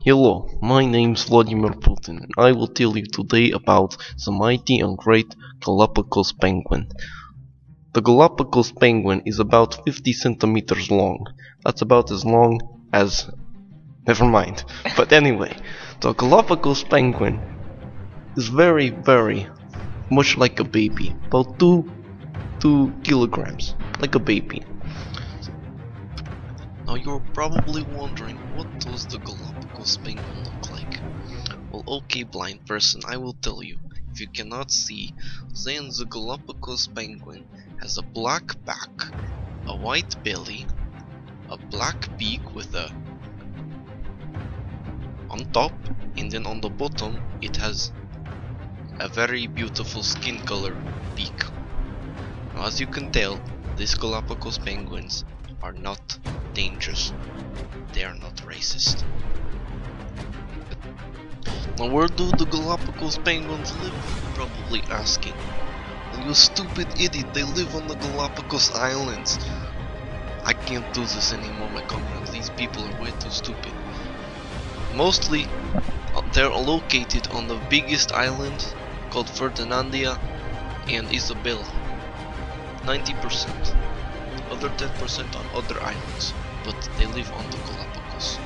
Hello, my name's Vladimir Putin and I will tell you today about the mighty and great Galapagos penguin. The Galapagos penguin is about 50 centimeters long. That's about as long as... never mind. But anyway, the Galapagos penguin is very much like a baby. About 2 kilograms. Like a baby. Now you're probably wondering, what does the Galapagos penguin look like? Well, okay, blind person, I will tell you. If you cannot see, then the Galapagos penguin has a black back, a white belly, a black beak with a on top, and then on the bottom it has a very beautiful skin color beak. Now, as you can tell, these Galapagos penguins are not dangerous. They are not racist. Now, where do the Galapagos penguins live? You're probably asking. Well, you stupid idiot, they live on the Galapagos Islands. I can't do this anymore, my comrade. These people are way too stupid. Mostly, they're located on the biggest island called Ferdinandia and Isabella. 90%. Other 10% on other islands, but they live on the Galapagos.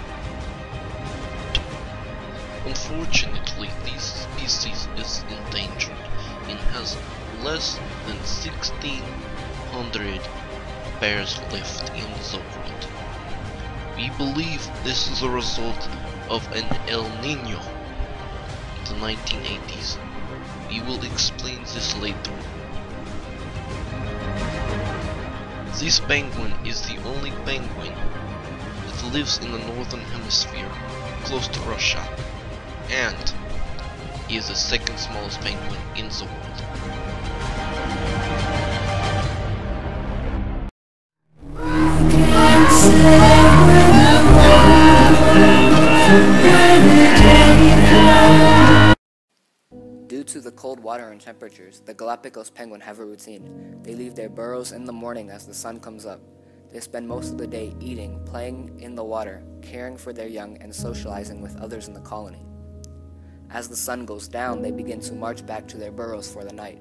Unfortunately, this species is endangered and has less than 1,600 pairs left in the world. We believe this is a result of an El Niño in the 1980s. We will explain this later. This penguin is the only penguin that lives in the northern hemisphere, close to Russia, and he is the second smallest penguin in the world. Due to the cold water and temperatures, the Galapagos penguin have a routine. They leave their burrows in the morning as the sun comes up. They spend most of the day eating, playing in the water, caring for their young, and socializing with others in the colony. As the sun goes down, they begin to march back to their burrows for the night.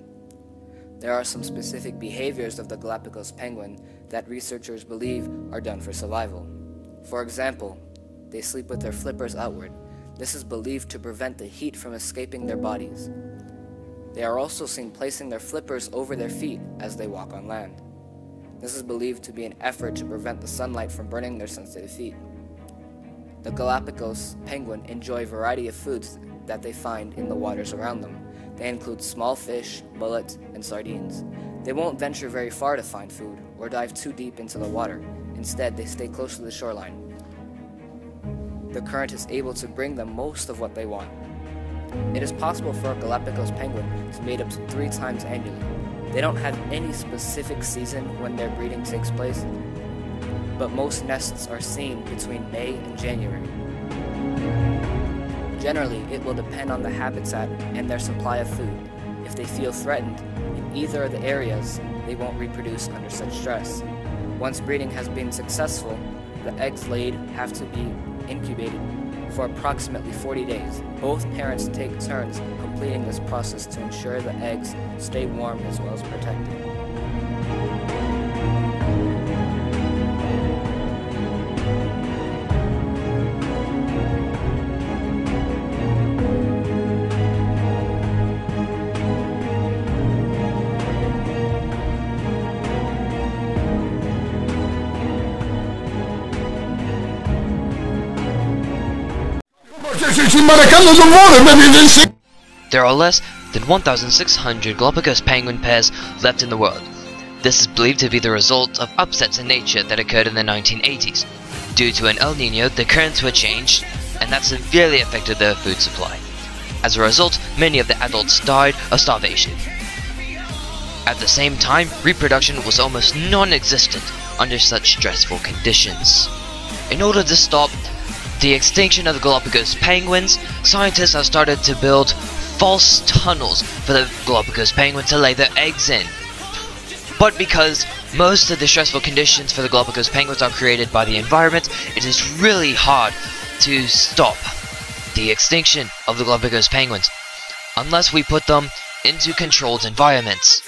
There are some specific behaviors of the Galapagos penguin that researchers believe are done for survival. For example, they sleep with their flippers outward. This is believed to prevent the heat from escaping their bodies. They are also seen placing their flippers over their feet as they walk on land. This is believed to be an effort to prevent the sunlight from burning their sensitive feet. The Galapagos penguin enjoy a variety of foods that they find in the waters around them. They include small fish, mullet, and sardines. They won't venture very far to find food or dive too deep into the water. Instead, they stay close to the shoreline. The current is able to bring them most of what they want. It is possible for a Galapagos penguin to mate up to 3 times annually. They don't have any specific season when their breeding takes place, but most nests are seen between May and January. Generally, it will depend on the habitat and their supply of food. If they feel threatened in either of the areas, they won't reproduce under such stress. Once breeding has been successful, the eggs laid have to be incubated for approximately 40 days. Both parents take turns completing this process to ensure the eggs stay warm as well as protected. There are less than 1,600 Galapagos penguin pairs left in the world. This is believed to be the result of upsets in nature that occurred in the 1980s. Due to an El Niño, the currents were changed, and that severely affected their food supply. As a result, many of the adults died of starvation. At the same time, reproduction was almost non-existent under such stressful conditions. In order to stop the extinction of the Galapagos penguins, scientists have started to build false tunnels for the Galapagos penguin to lay their eggs in. But because most of the stressful conditions for the Galapagos penguins are created by the environment, it is really hard to stop the extinction of the Galapagos penguins, unless we put them into controlled environments.